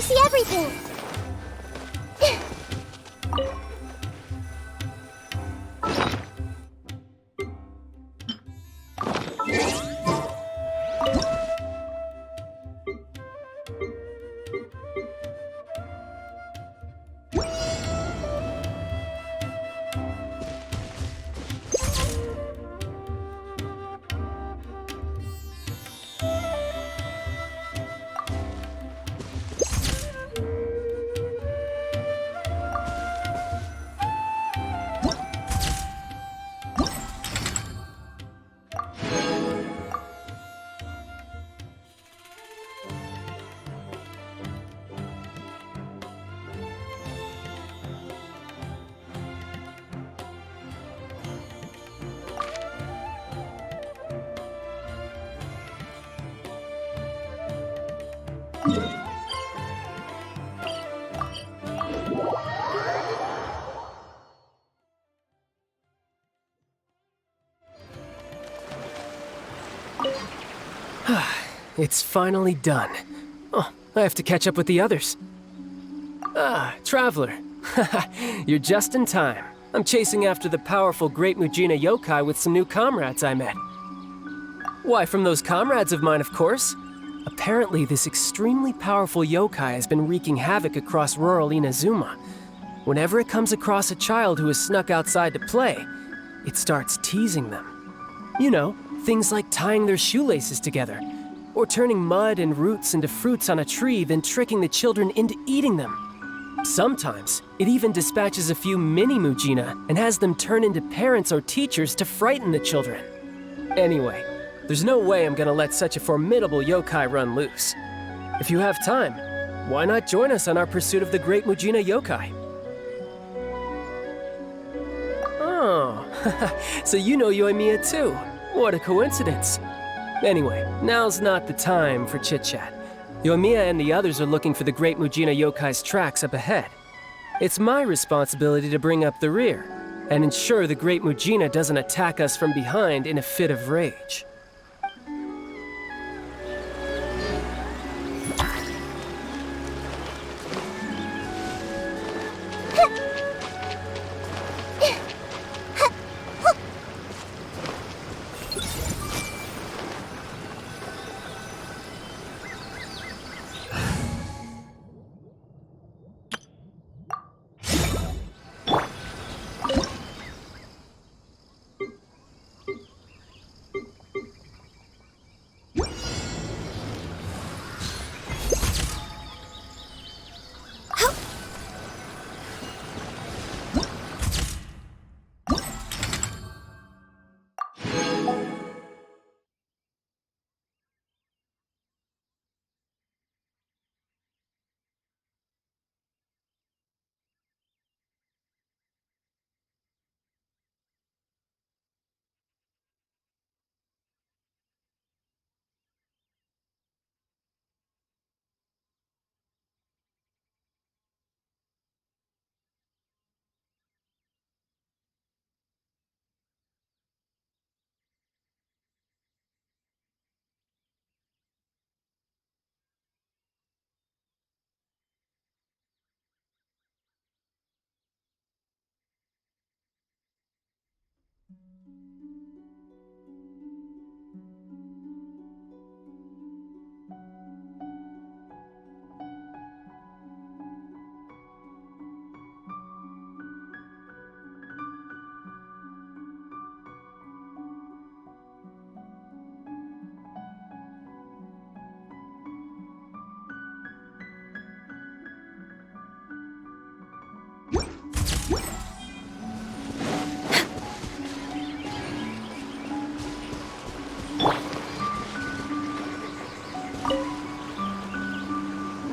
see everything. It's finally done. Oh, I have to catch up with the others. Ah, Traveler. You're just in time. I'm chasing after the powerful Great Mujina yokai with some new comrades I met. Why, from those comrades of mine, of course. Apparently, this extremely powerful yokai has been wreaking havoc across rural Inazuma. Whenever it comes across a child who has snuck outside to play, it starts teasing them. You know, things like tying their shoelaces together, or turning mud and roots into fruits on a tree, then tricking the children into eating them. Sometimes, it even dispatches a few mini Mujina and has them turn into parents or teachers to frighten the children. Anyway, there's no way I'm gonna let such a formidable yokai run loose. If you have time, why not join us on our pursuit of the Great Mujina yokai? Oh, so you know Yoimiya too. What a coincidence. Anyway, now's not the time for chit-chat. Yoimiya and the others are looking for the Great Mujina yokai's tracks up ahead. It's my responsibility to bring up the rear and ensure the Great Mujina doesn't attack us from behind in a fit of rage.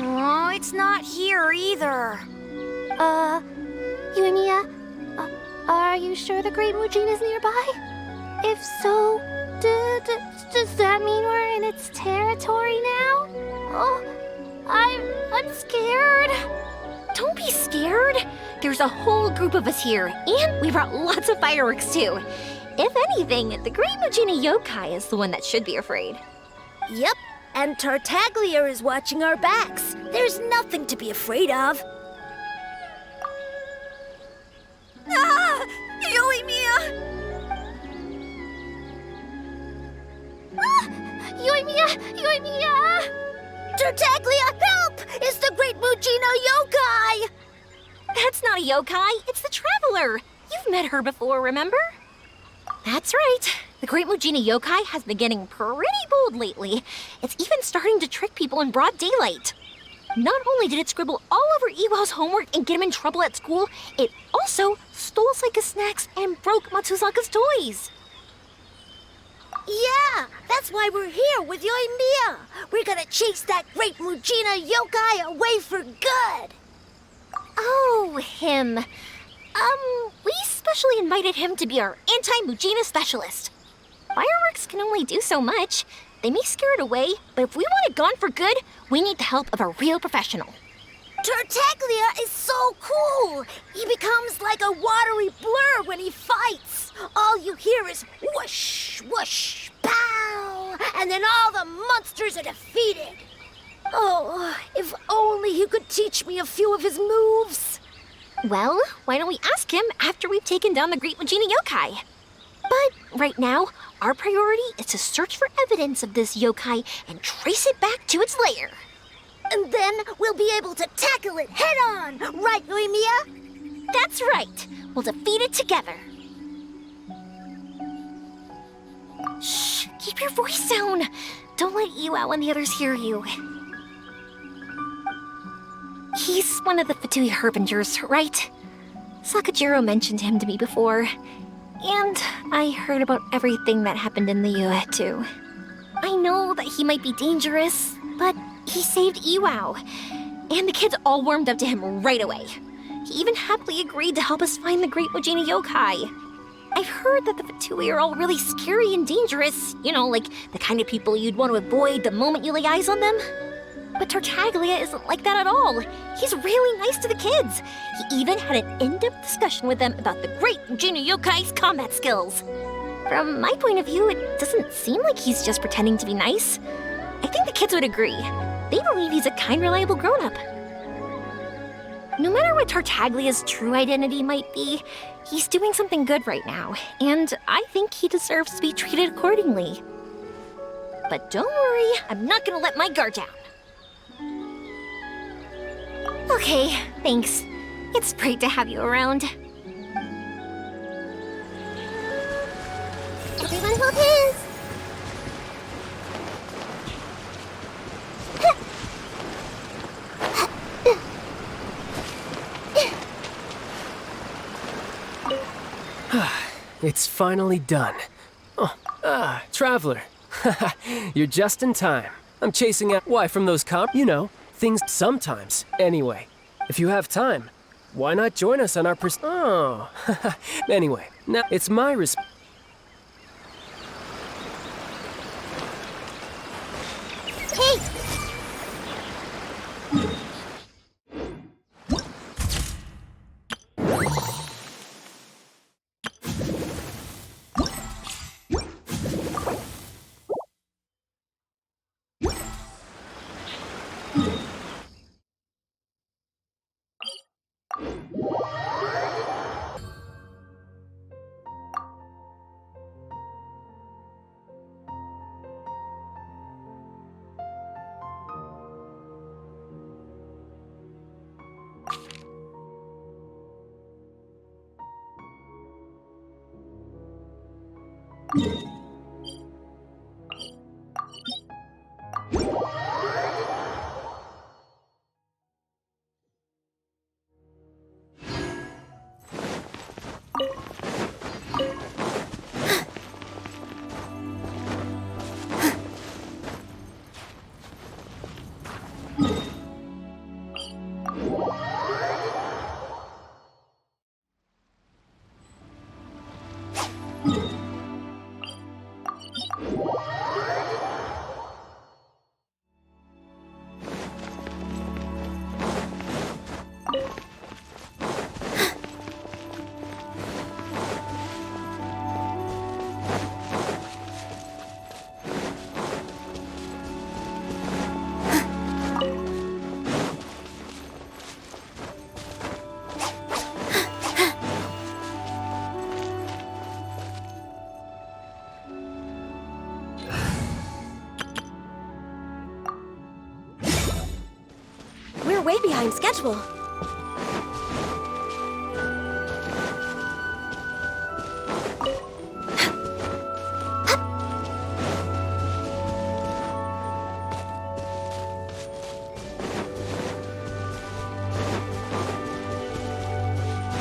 Oh, it's not here either. Yoimiya, are you sure the Great Mujina's nearby? If so, does that mean we're in its territory now? Oh, I'm scared. Don't be scared. There's a whole group of us here, and we brought lots of fireworks too. If anything, the Great Mujina yokai is the one that should be afraid. Yep, And Tartaglia is watching our backs. There's nothing to be afraid of. Ah! Yoimiya! Yoimiya! Yoimiya! Tartaglia, help! It's the Great Mujina Yokai! That's not a yokai, it's the Traveler. You've met her before, remember? That's right. The Great Mujina Yokai has been getting pretty bold lately. It's even starting to trick people in broad daylight. Not only did it scribble all over Iwao's homework and get him in trouble at school, it also stole Saika's snacks and broke Matsuzaka's toys. Yeah, that's why we're here with Yoimiya. We're gonna chase that Great Mujina Yokai away for good. Oh, him. We specially invited him to be our anti-Mujina specialist. Fireworks can only do so much. They may scare it away, but if we want it gone for good, we need the help of a real professional. Tartaglia is so cool. He becomes like a watery blur when he fights. All you hear is whoosh, whoosh, pow, and then all the monsters are defeated. Oh, if only he could teach me a few of his moves. Well, why don't we ask him after we've taken down the Great Mujina Yokai? But right now, our priority is to search for evidence of this yokai and trace it back to its lair. And then we'll be able to tackle it head on, right, Yoimiya? That's right. We'll defeat it together. Shh, keep your voice down. Don't let Iwao and the others hear you. He's one of the Fatui Harbingers, right? Sakajiro mentioned him to me before. And I heard about everything that happened in the UA too. I know that he might be dangerous, but he saved Iwao. And the kids all warmed up to him right away. He even happily agreed to help us find the Great Mujina Yokai. I've heard that the Fatui are all really scary and dangerous. You know, like the kind of people you'd want to avoid the moment you lay eyes on them. But Tartaglia isn't like that at all. He's really nice to the kids. He even had an in-depth discussion with them about the Great Mujina Yokai's combat skills. From my point of view, it doesn't seem like he's just pretending to be nice. I think the kids would agree. They believe he's a kind, reliable grown-up. No matter what Tartaglia's true identity might be, he's doing something good right now, and I think he deserves to be treated accordingly. But don't worry, I'm not gonna let my guard down. Okay, thanks. It's great to have you around. Everyone hold hands. It's finally done. Oh, Traveler. You're just in time. I'm chasing out. Why, from those you know, things sometimes. Anyway, if you have time, why not join us on our Oh. Anyway, now it's my Hey! way behind schedule.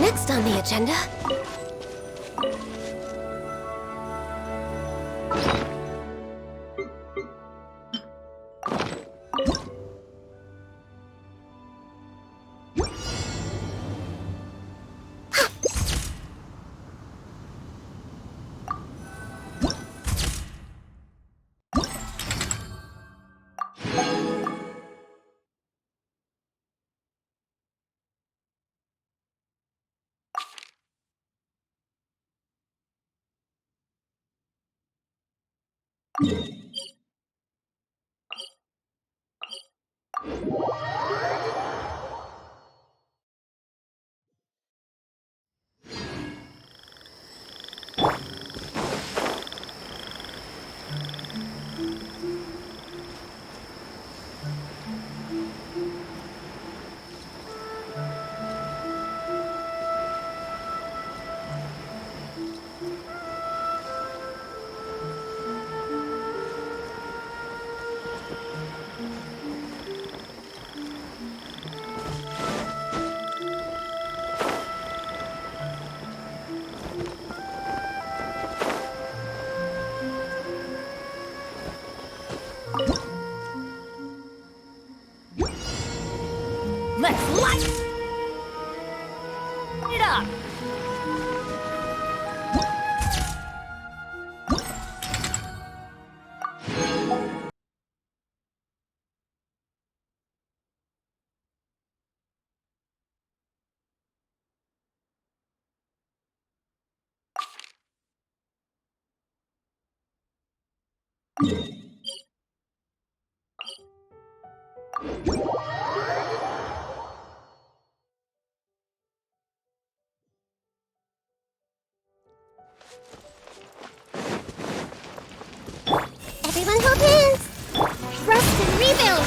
Next on the agenda... Let's light it up! Everyone hold hands! Rest and rebuild!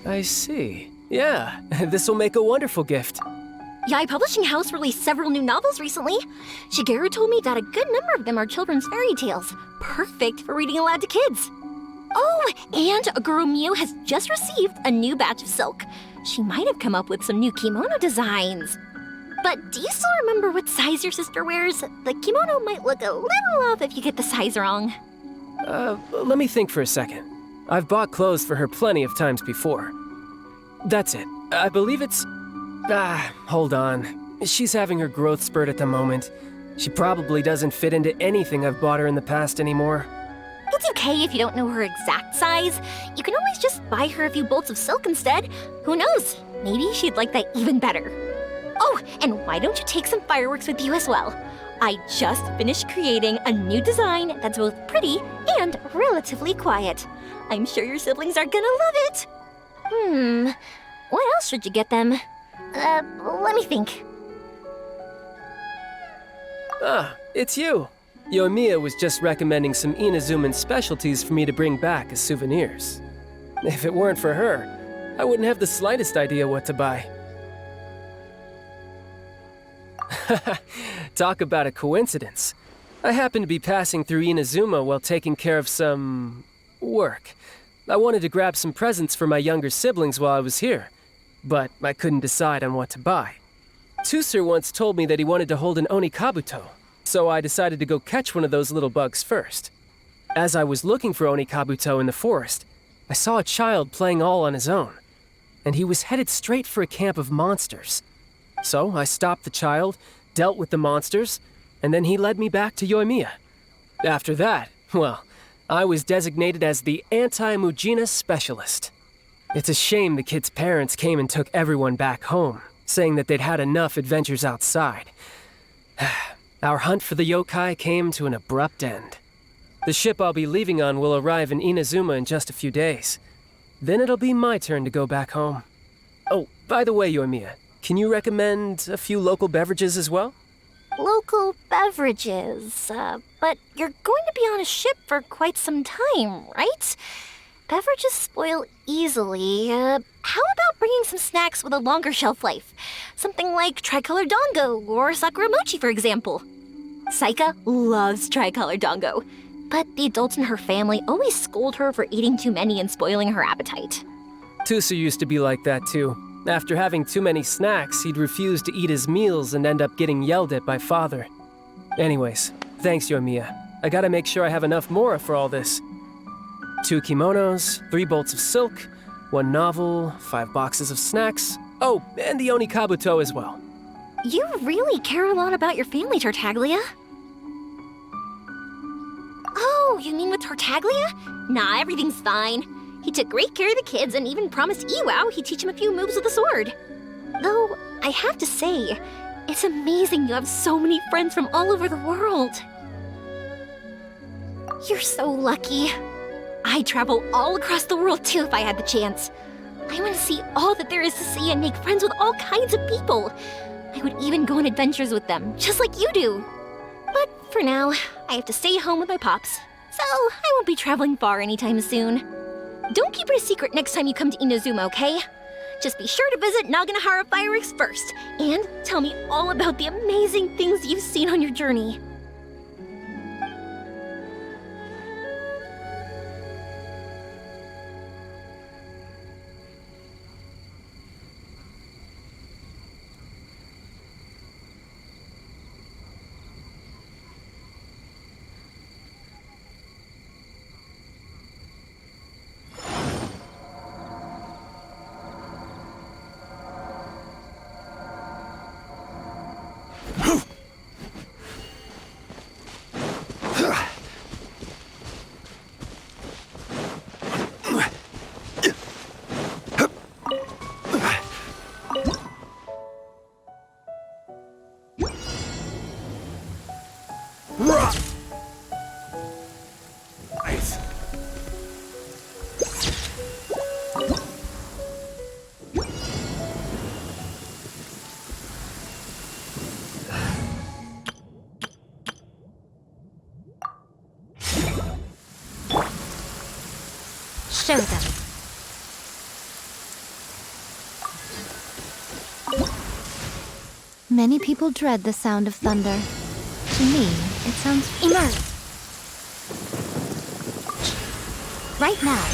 I see. Yeah, this'll make a wonderful gift. Yae Publishing House released several new novels recently. Shigeru told me that a good number of them are children's fairy tales, perfect for reading aloud to kids. Oh, and Aguro Miu has just received a new batch of silk. She might have come up with some new kimono designs. But do you still remember what size your sister wears? The kimono might look a little off if you get the size wrong. Let me think for a second. I've bought clothes for her plenty of times before. That's it. I believe it's... hold on. She's having her growth spurt at the moment. She probably doesn't fit into anything I've bought her in the past anymore. It's okay if you don't know her exact size. You can always just buy her a few bolts of silk instead. Who knows? Maybe she'd like that even better. Oh, and why don't you take some fireworks with you as well? I just finished creating a new design that's both pretty and relatively quiet. I'm sure your siblings are gonna love it. What else should you get them? Let me think. Ah, it's you. Yoimiya was just recommending some Inazuman specialties for me to bring back as souvenirs. If it weren't for her, I wouldn't have the slightest idea what to buy. Talk about a coincidence. I happened to be passing through Inazuma while taking care of some work. I wanted to grab some presents for my younger siblings while I was here, but I couldn't decide on what to buy. Tusser once told me that he wanted to hold an Onikabuto, so I decided to go catch one of those little bugs first. As I was looking for Onikabuto in the forest, I saw a child playing all on his own, and he was headed straight for a camp of monsters. So I stopped the child, dealt with the monsters, and then he led me back to Yoimiya. After that, well, I was designated as the anti-Mujina specialist. It's a shame the kid's parents came and took everyone back home, saying that they'd had enough adventures outside. Our hunt for the yokai came to an abrupt end. The ship I'll be leaving on will arrive in Inazuma in just a few days. Then it'll be my turn to go back home. Oh, by the way, Yoimiya, can you recommend a few local beverages as well? Local beverages, but you're going to be on a ship for quite some time, right? Beverages spoil easily. How about bringing some snacks with a longer shelf life? Something like tricolor dango or sakura mochi, for example. Saika loves tricolor dango, but the adults in her family always scold her for eating too many and spoiling her appetite. Tusu used to be like that too. After having too many snacks, he'd refuse to eat his meals and end up getting yelled at by father. Anyways, thanks, Yoimiya. I gotta make sure I have enough Mora for all this. 2 kimonos, 3 bolts of silk, 1 novel, 5 boxes of snacks. Oh, and the Onikabuto as well. You really care a lot about your family, Tartaglia. Oh, you mean with Tartaglia? Nah, everything's fine. He took great care of the kids and even promised Iwao he'd teach him a few moves with the sword. Though, I have to say, it's amazing you have so many friends from all over the world. You're so lucky. I'd travel all across the world too if I had the chance. I want to see all that there is to see and make friends with all kinds of people. I would even go on adventures with them, just like you do. But for now, I have to stay home with my pops, so I won't be traveling far anytime soon. Don't keep it a secret next time you come to Inazuma, okay? Just be sure to visit Naganohara Fireworks first, and tell me all about the amazing things you've seen on your journey. Show them. Many people dread the sound of thunder. To me, it sounds immersive. Right now.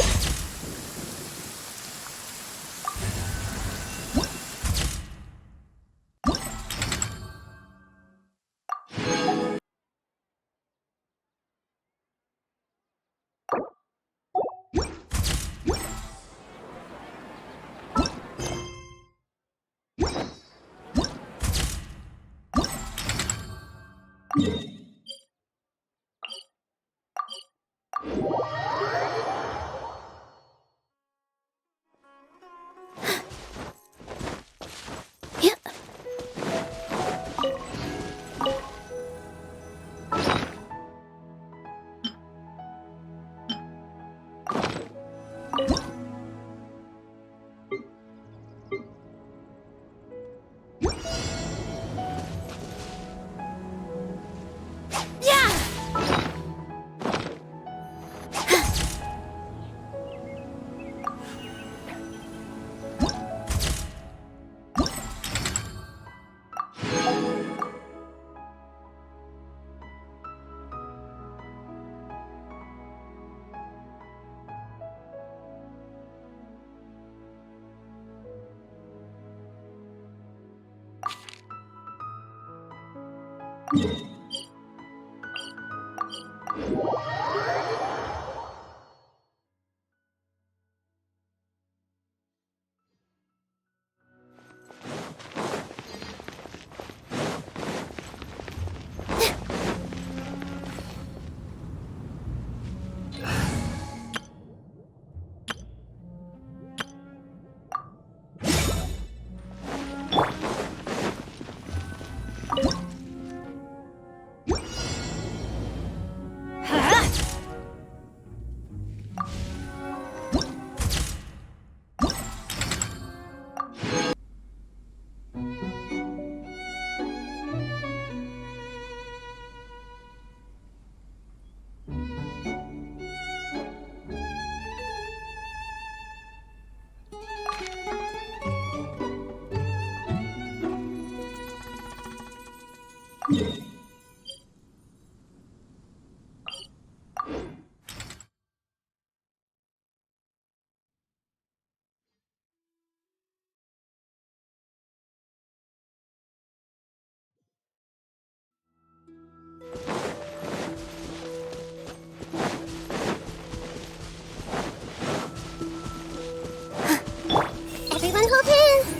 Everyone hold hands.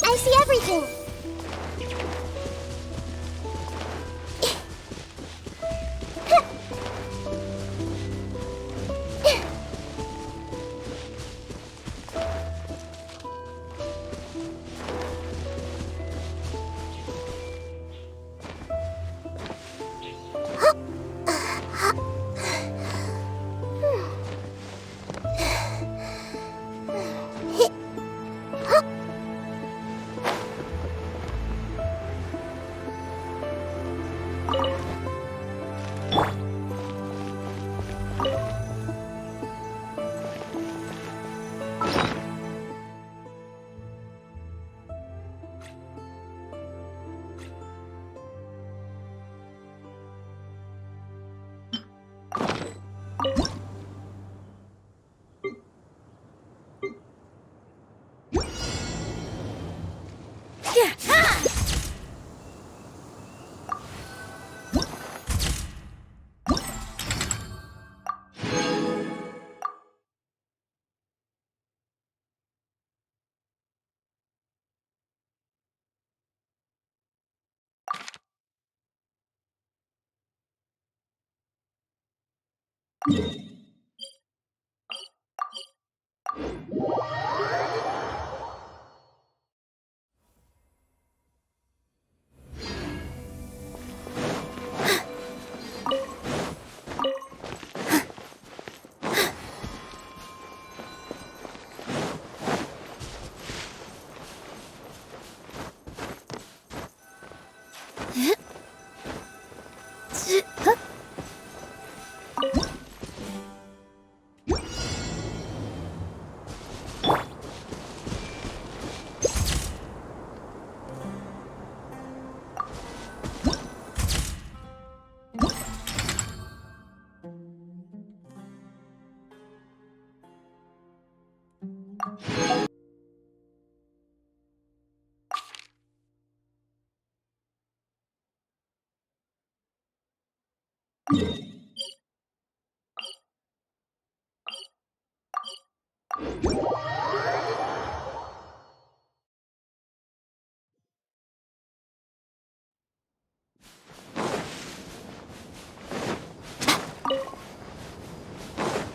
I see everything.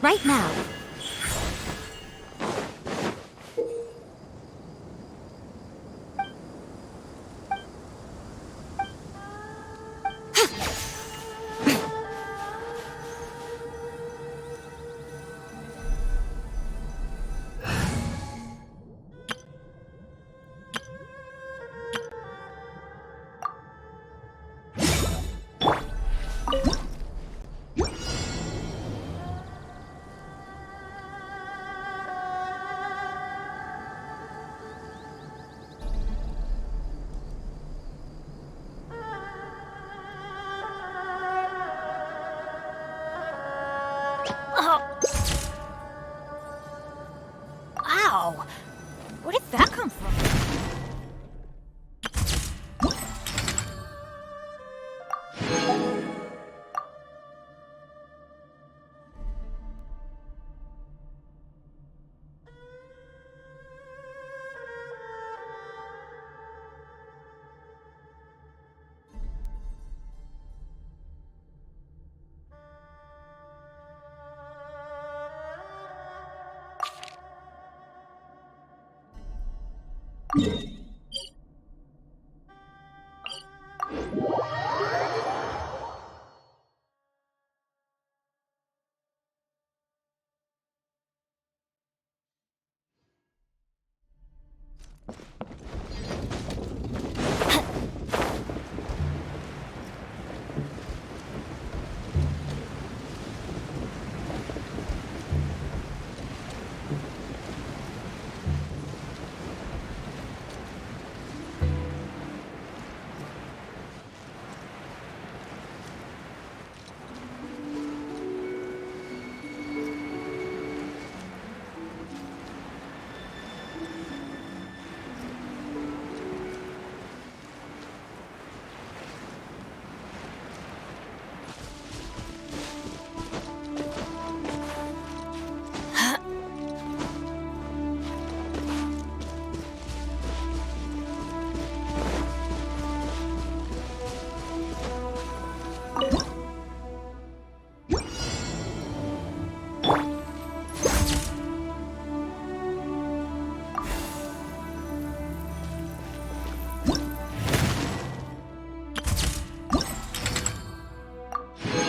Right now. Where did that come from? You